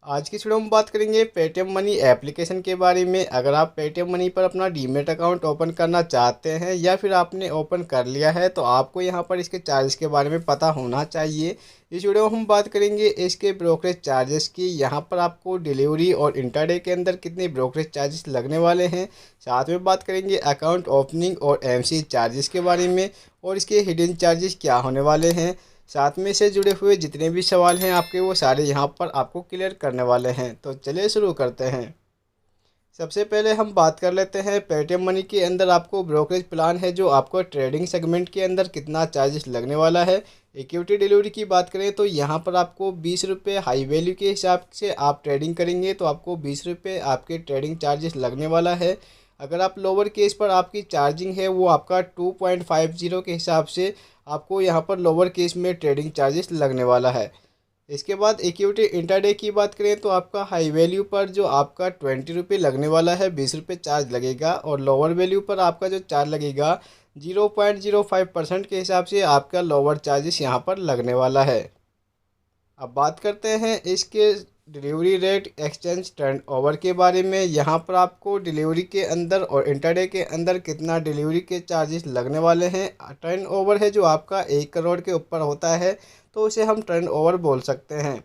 आज की वीडियो में बात करेंगे पेटीएम मनी एप्लीकेशन के बारे में। अगर आप पेटीएम मनी पर अपना डीमेट अकाउंट ओपन करना चाहते हैं या फिर आपने ओपन कर लिया है तो आपको यहां पर इसके चार्जेस के बारे में पता होना चाहिए। इस वीडियो में हम बात करेंगे इसके ब्रोकरेज चार्जेस की। यहां पर आपको डिलीवरी और इंटरडे के अंदर कितने ब्रोकरेज चार्जेस लगने वाले हैं। साथ में बात करेंगे अकाउंट ओपनिंग और एमसी चार्जेस के बारे में और इसके हिडन चार्जेस क्या होने वाले हैं। साथ में से जुड़े हुए जितने भी सवाल हैं आपके वो सारे यहाँ पर आपको क्लियर करने वाले हैं। तो चलिए शुरू करते हैं। सबसे पहले हम बात कर लेते हैं पेटीएम मनी के अंदर आपको ब्रोकरेज प्लान है जो आपको ट्रेडिंग सेगमेंट के अंदर कितना चार्जेस लगने वाला है। इक्विटी डिलीवरी की बात करें तो यहाँ पर आपको 20 रुपये हाई वैल्यू के हिसाब से आप ट्रेडिंग करेंगे तो आपको 20 रुपये आपके ट्रेडिंग चार्जेस लगने वाला है। अगर आप लोअर केस पर आपकी चार्जिंग है वो आपका 2.50 के हिसाब से आपको यहाँ पर लोअर केस में ट्रेडिंग चार्जेस लगने वाला है। इसके बाद इक्विटी इंटरडे की बात करें तो आपका हाई वैल्यू पर जो आपका 20 रुपये लगने वाला है, 20 रुपये चार्ज लगेगा और लोअर वैल्यू पर आपका जो चार्ज लगेगा 0.05% के हिसाब से आपका लोअर चार्जेस यहाँ पर लगने वाला है। अब बात करते हैं इसके delivery rate exchange turn over के बारे में। यहाँ पर आपको डिलीवरी के अंदर और इंटरडे के अंदर कितना डिलीवरी के चार्जेस लगने वाले हैं। टर्न ओवर है जो आपका 1 करोड़ के ऊपर होता है तो उसे हम टर्न ओवर बोल सकते हैं।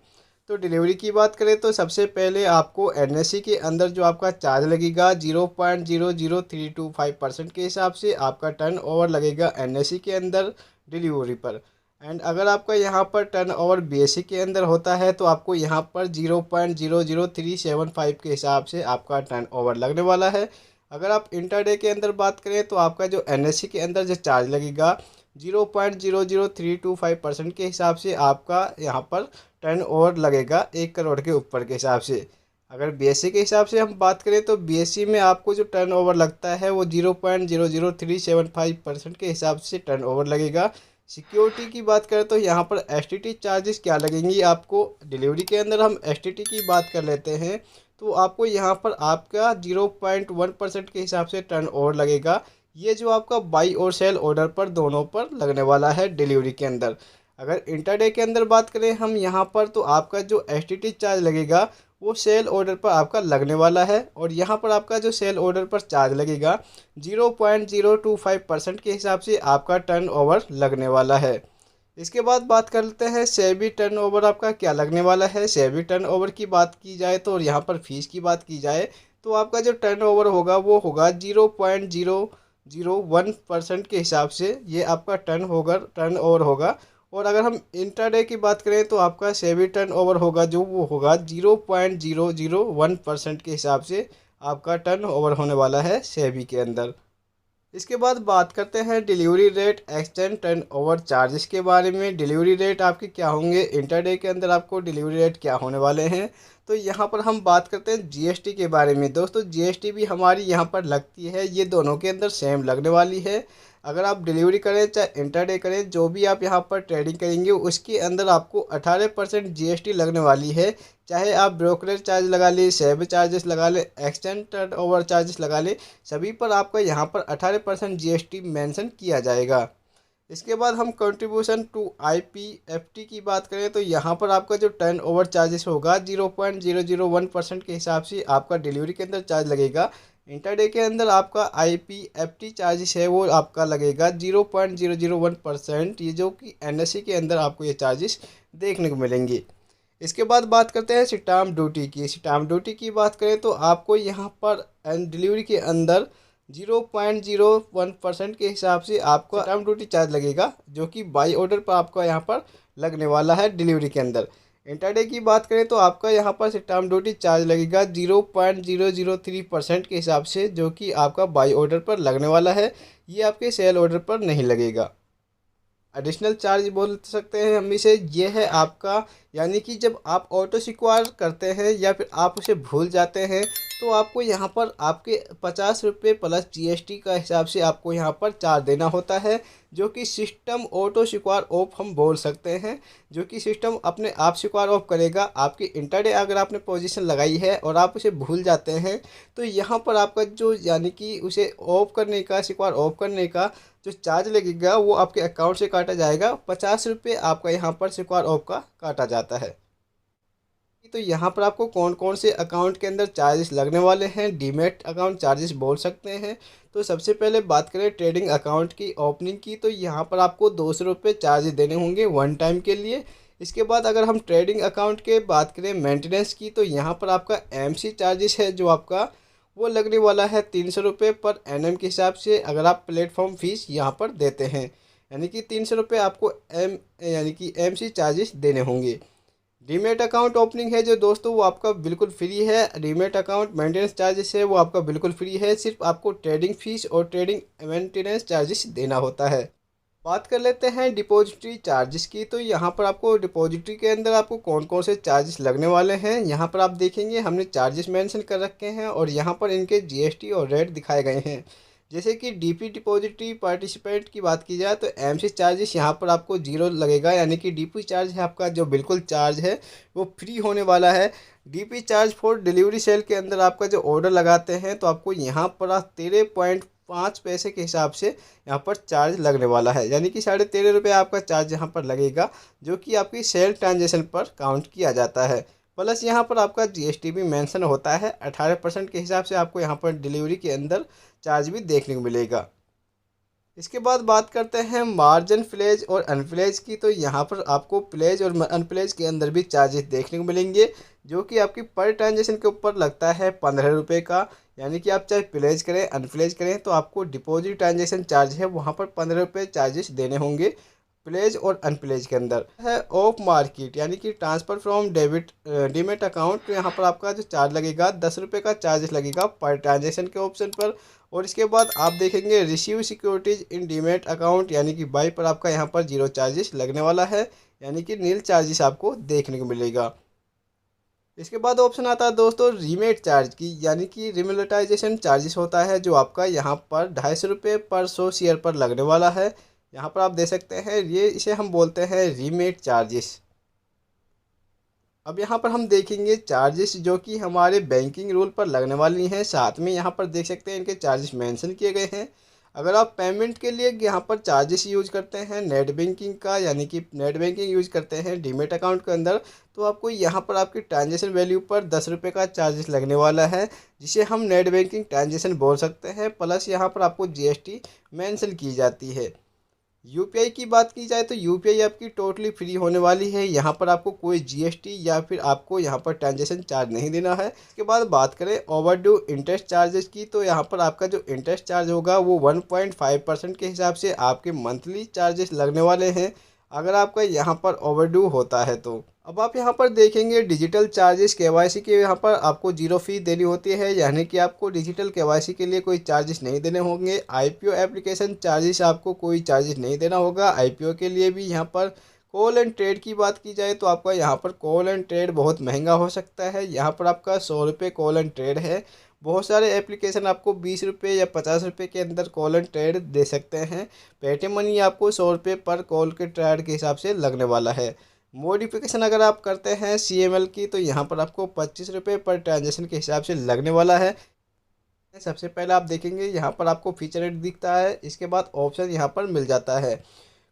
तो डिलीवरी की बात करें तो सबसे पहले आपको एनएससी के अंदर जो आपका चार्ज लगेगा 0.00325% के हिसाब से आपका टर्न ओवर लगेगा एनएससी के अंदर डिलीवरी पर। एंड अगर आपका यहाँ पर टर्न ओवर बीएससी के अंदर होता है तो आपको यहाँ पर 0.00375 के हिसाब से आपका टर्न ओवर लगने वाला है। अगर आप इंटरडे के अंदर बात करें तो आपका जो एनएससी के अंदर जो चार्ज लगेगा 0.00325% के हिसाब से आपका यहाँ पर टर्न ओवर लगेगा 1 करोड़ के ऊपर के हिसाब से। अगर बीएससी के हिसाब से हम बात करें तो बीएससी में आपको जो टर्न ओवर लगता है वो 0.00375% के हिसाब से टर्न ओवर लगेगा। सिक्योरिटी की बात करें तो यहाँ पर एसटीटी चार्जेस क्या लगेंगी आपको। डिलीवरी के अंदर हम एसटीटी की बात कर लेते हैं तो आपको यहाँ पर आपका 0.1% के हिसाब से टर्न ओवर लगेगा। ये जो आपका बाई और सेल ऑर्डर पर दोनों पर लगने वाला है डिलीवरी के अंदर। अगर इंटरडे के अंदर बात करें हम यहाँ पर तो आपका जो एसटीटी चार्ज लगेगा वो सेल ऑर्डर पर आपका लगने वाला है और यहाँ पर आपका जो सेल ऑर्डर पर चार्ज लगेगा 0.025% के हिसाब से आपका टर्न ओवर लगने वाला है। इसके बाद बात करते हैं सेबी टर्न ओवर आपका क्या लगने वाला है। सेबी टर्न ओवर की बात की जाए तो और यहाँ पर फीस की बात की जाए तो आपका जो टर्न ओवर होगा वो होगा 0.001% के हिसाब से ये आपका टर्न ओवर होगा। और अगर हम इंटरडे की बात करें तो आपका सेबी टर्न ओवर होगा जो वो होगा 0.001% के हिसाब से आपका टर्न ओवर होने वाला है सेबी के अंदर। इसके बाद बात करते हैं delivery rate exchange turn over charges के बारे में। डिलीवरी रेट आपके क्या होंगे, इंटरडे के अंदर आपको डिलीवरी रेट क्या होने वाले हैं। तो यहाँ पर हम बात करते हैं जीएसटी के बारे में। दोस्तों जीएसटी भी हमारी यहाँ पर लगती है, ये दोनों के अंदर सेम लगने वाली है। अगर आप डिलीवरी करें चाहे इंटरडे करें, जो भी आप यहाँ पर ट्रेडिंग करेंगे उसके अंदर आपको 18% जीएसटी लगने वाली है। चाहे आप ब्रोकरेज चार्ज लगा लें, सेब चार्जेस लगा लें, एक्सचेंज टर्न ओवर चार्जेस लगा लें, सभी पर आपका यहाँ पर 18% जीएसटी मेंशन किया जाएगा। इसके बाद हम कंट्रीब्यूशन टू आईपीएफटी की बात करें तो यहाँ पर आपका जो टर्न ओवर चार्जेस होगा 0.001% के हिसाब से आपका डिलीवरी के अंदर चार्ज लगेगा। इंटरडे के अंदर आपका आईपीएफटी चार्जेस है वो आपका लगेगा 0.001%, ये जो कि एनएससी के अंदर आपको ये चार्जेस देखने को मिलेंगे। इसके बाद बात करते हैं स्टाम्प ड्यूटी की। स्टाम्प ड्यूटी की बात करें तो आपको यहाँ पर डिलीवरी के अंदर 0.01% के हिसाब से आपको स्टाम्प ड्यूटी चार्ज लगेगा जो कि बाई ऑर्डर पर आपका यहाँ पर लगने वाला है डिलीवरी के अंदर। इंटरडे की बात करें तो आपका यहाँ पर स्टाम्प ड्यूटी चार्ज लगेगा 0.003% के हिसाब से जो कि आपका बाई ऑर्डर पर लगने वाला है, ये आपके सेल ऑर्डर पर नहीं लगेगा। एडिशनल चार्ज बोल सकते हैं हम इसे, ये है आपका यानी कि जब आप ऑटो सिक्वायर करते हैं या फिर आप उसे भूल जाते हैं तो आपको यहाँ पर आपके 50 रुपये प्लस जीएसटी का हिसाब से आपको यहाँ पर चार्ज देना होता है, जो कि सिस्टम ऑटो सिक्वायर ऑफ हम बोल सकते हैं, जो कि सिस्टम अपने आप सिक्वायर ऑफ करेगा। आपकी इंटरडे अगर आपने पोजीशन लगाई है और आप उसे भूल जाते हैं तो यहाँ पर आपका जो यानी कि उसे ऑफ करने का, सिक्वायर ऑफ करने का जो चार्ज लगेगा वो आपके अकाउंट से काटा जाएगा। 50 रुपये आपका यहाँ पर सिक्वायर ऑफ का काटा जाता है। तो यहाँ पर आपको कौन कौन से अकाउंट के अंदर चार्जेस लगने वाले हैं, डीमैट अकाउंट चार्जेस बोल सकते हैं। तो सबसे पहले बात करें ट्रेडिंग अकाउंट की ओपनिंग की, तो यहाँ पर आपको 200 रुपये चार्ज देने होंगे वन टाइम के लिए। इसके बाद अगर हम ट्रेडिंग अकाउंट के बात करें मेंटेनेंस की, तो यहाँ पर आपका एमसी चार्जेस है जो आपका वो लगने वाला है 300 रुपये पर एनएम के हिसाब से, अगर आप प्लेटफॉर्म फीस यहाँ पर देते हैं, यानी कि 300 रुपये आपको यानी कि एमसी चार्जेस देने होंगे। डीमेट अकाउंट ओपनिंग है जो दोस्तों वो आपका बिल्कुल फ्री है। डीमेट अकाउंट मेंटेनेंस चार्जेस है वो आपका बिल्कुल फ्री है, सिर्फ आपको ट्रेडिंग फीस और ट्रेडिंग मेंटेनेंस चार्जेस देना होता है। बात कर लेते हैं डिपॉजिटरी चार्जेस की, तो यहाँ पर आपको डिपॉजिटरी के अंदर आपको कौन कौन से चार्जेस लगने वाले हैं यहाँ पर आप देखेंगे हमने चार्जेस मेंशन कर रखे हैं और यहाँ पर इनके जीएसटी और रेट दिखाए गए हैं। जैसे कि डीपी डिपॉजिटरी पार्टिसिपेंट की बात की जाए तो एमसी चार्जेस यहाँ पर आपको जीरो लगेगा, यानी कि डीपी चार्ज है आपका जो बिल्कुल चार्ज है वो फ्री होने वाला है। DP charge for delivery sell के अंदर आपका जो ऑर्डर लगाते हैं तो आपको यहाँ पर 13.5 पैसे के हिसाब से यहाँ पर चार्ज लगने वाला है, यानी कि 13.5 रुपये आपका चार्ज यहाँ पर लगेगा, जो कि आपकी सेल ट्रांजेक्शन पर काउंट किया जाता है। प्लस यहाँ पर आपका जीएसटी भी मेंशन होता है 18% के हिसाब से आपको यहाँ पर डिलीवरी के अंदर चार्ज भी देखने को मिलेगा। इसके बाद बात करते हैं मार्जिन प्लेज और अनप्लेज की, तो यहाँ पर आपको प्लेज और अनप्लेज के अंदर भी चार्जेस देखने को मिलेंगे, जो कि आपकी पर ट्रांजेक्शन के ऊपर लगता है 15 रुपये का। यानी कि आप चाहे प्लेज करें अनप्लेज करें तो आपको डिपॉजिट ट्रांजेक्शन चार्ज है वहाँ पर 15 रुपये चार्जेस देने होंगे प्लेज और अनप्लेज के अंदर। है ऑफ मार्केट यानी कि transfer from debit demat account, तो यहाँ पर आपका जो चार्ज लगेगा 10 रुपये का चार्जेस लगेगा पर ट्रांजेक्शन के ऑप्शन पर। और इसके बाद आप देखेंगे रिसीव सिक्योरिटीज़ इन डीमेट अकाउंट, यानी कि बाई पर आपका यहाँ पर जीरो चार्जेस लगने वाला है, यानी कि नील चार्जेस आपको देखने को मिलेगा। इसके बाद ऑप्शन आता है दोस्तों रीमेट चार्ज की, यानी कि रिमोनेटाइजेशन चार्जेस होता है जो आपका यहाँ पर 250 रुपये पर 100 शेयर पर लगने वाला है। यहाँ पर आप दे सकते हैं ये इसे हम बोलते हैं रीमेट चार्जेस। अब यहाँ पर हम देखेंगे चार्जेस जो कि हमारे बैंकिंग रूल पर लगने वाली हैं, साथ में यहाँ पर देख सकते हैं इनके चार्जेस मेंशन किए गए हैं। अगर आप पेमेंट के लिए यहाँ पर चार्जेस यूज करते हैं नेट बैंकिंग का, यानी कि नेट बैंकिंग यूज करते हैं डीमेट अकाउंट के अंदर, तो आपको यहाँ पर आपकी ट्रांजेक्शन वैल्यू पर 10 रुपये का चार्जेस लगने वाला है, जिसे हम नेट बैंकिंग ट्रांजेक्शन बोल सकते हैं। प्लस यहाँ पर आपको जीएसटी मेंशन की जाती है। यूपीआई की बात की जाए तो यूपीआई आपकी टोटली फ्री होने वाली है, यहाँ पर आपको कोई जीएसटी या फिर आपको यहाँ पर ट्रांजेक्शन चार्ज नहीं देना है। इसके बाद बात करें ओवरड्यू इंटरेस्ट चार्जेस की, तो यहाँ पर आपका जो इंटरेस्ट चार्ज होगा वो 1.5% के हिसाब से आपके मंथली चार्जेस लगने वाले हैं, अगर आपका यहाँ पर ओवरड्यू होता है तो। अब आप यहाँ पर देखेंगे डिजिटल चार्जेस केवाईसी के, यहाँ पर आपको जीरो फीस देनी होती है, यानी कि आपको डिजिटल केवाईसी के लिए कोई चार्जेस नहीं देने होंगे। आईपीओ एप्लीकेशन चार्जेस आपको कोई चार्जेस नहीं देना होगा आईपीओ के लिए भी। यहाँ पर कॉल एंड ट्रेड की बात की जाए तो आपका यहाँ पर कॉल एंड ट्रेड बहुत महंगा हो सकता है, यहाँ पर आपका 100 रुपये कॉल एंड ट्रेड है। बहुत सारे एप्लीकेशन आपको 20 रुपये या 50 रुपये के अंदर कॉल एंड ट्रेड दे सकते हैं। पेटीएम मनी आपको 100 रुपये पर कॉल के ट्रेड के हिसाब से लगने वाला है। मॉडिफिकेशन अगर आप करते हैं सीएमएल की, तो यहाँ पर आपको 25 रुपये पर ट्रांजेक्शन के हिसाब से लगने वाला है। सबसे पहले आप देखेंगे यहाँ पर आपको फीचर रेट दिखता है, इसके बाद ऑप्शन यहाँ पर मिल जाता है।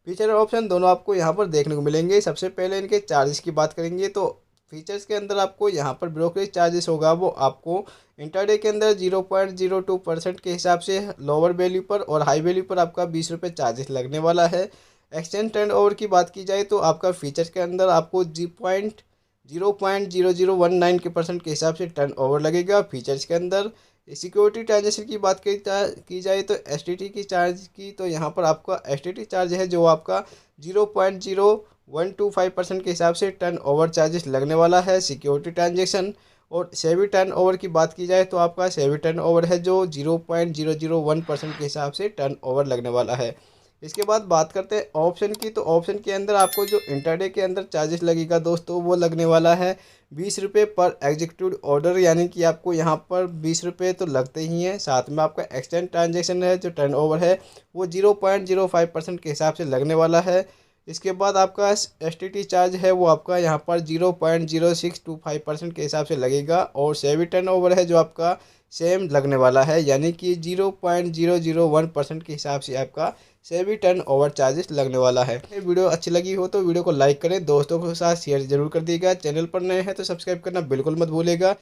फीचर और ऑप्शन दोनों आपको यहाँ पर देखने को मिलेंगे। सबसे पहले इनके चार्जेस की बात करेंगे तो फीचर्स के अंदर आपको यहाँ पर ब्रोकरेज चार्जेस होगा वो आपको इंटरडे के अंदर 0.02% के हिसाब से लोअर वैल्यू पर, और हाई वैल्यू पर आपका 20 रुपये चार्जेस लगने वाला है। एक्सचेंज टर्न ओवर की बात की जाए तो आपका फीचर्स के अंदर आपको 0.0019 के परसेंट के हिसाब से टर्न ओवर लगेगा फीचर्स के अंदर। सिक्योरिटी ट्रांजेक्शन की बात की जाए तो एसटीटी की चार्ज की, तो यहाँ पर आपका एसटीटी चार्ज है जो आपका 0.0125% के हिसाब से टर्न ओवर चार्जेस लगने वाला है सिक्योरिटी ट्रांजेक्शन। और सेवी टर्न ओवर की बात की जाए तो आपका सेवी टर्न ओवर है जो 0.001% के हिसाब से टर्न ओवर लगने वाला है। इसके बाद बात करते हैं ऑप्शन की, तो ऑप्शन के अंदर आपको जो इंटरडे के अंदर चार्जेस लगेगा दोस्तों वो लगने वाला है 20 रुपये पर एग्जीक्यूटिव ऑर्डर, यानी कि आपको यहाँ पर 20 रुपये तो लगते ही हैं। साथ में आपका एक्सटेंड ट्रांजेक्शन है जो टर्न ओवर है वो 0.05% के हिसाब से लगने वाला है। इसके बाद आपका एसटीटी चार्ज है वो आपका यहाँ पर 0.0625% के हिसाब से लगेगा। और सेवी टर्न ओवर है जो आपका सेम लगने वाला है, यानी कि 0.001% के हिसाब से आपका से भी टर्न ओवर चार्जेस लगने वाला है। ये वीडियो अच्छी लगी हो तो वीडियो को लाइक करें, दोस्तों के साथ शेयर जरूर कर दीजिएगा। चैनल पर नए हैं तो सब्सक्राइब करना बिल्कुल मत भूलिएगा।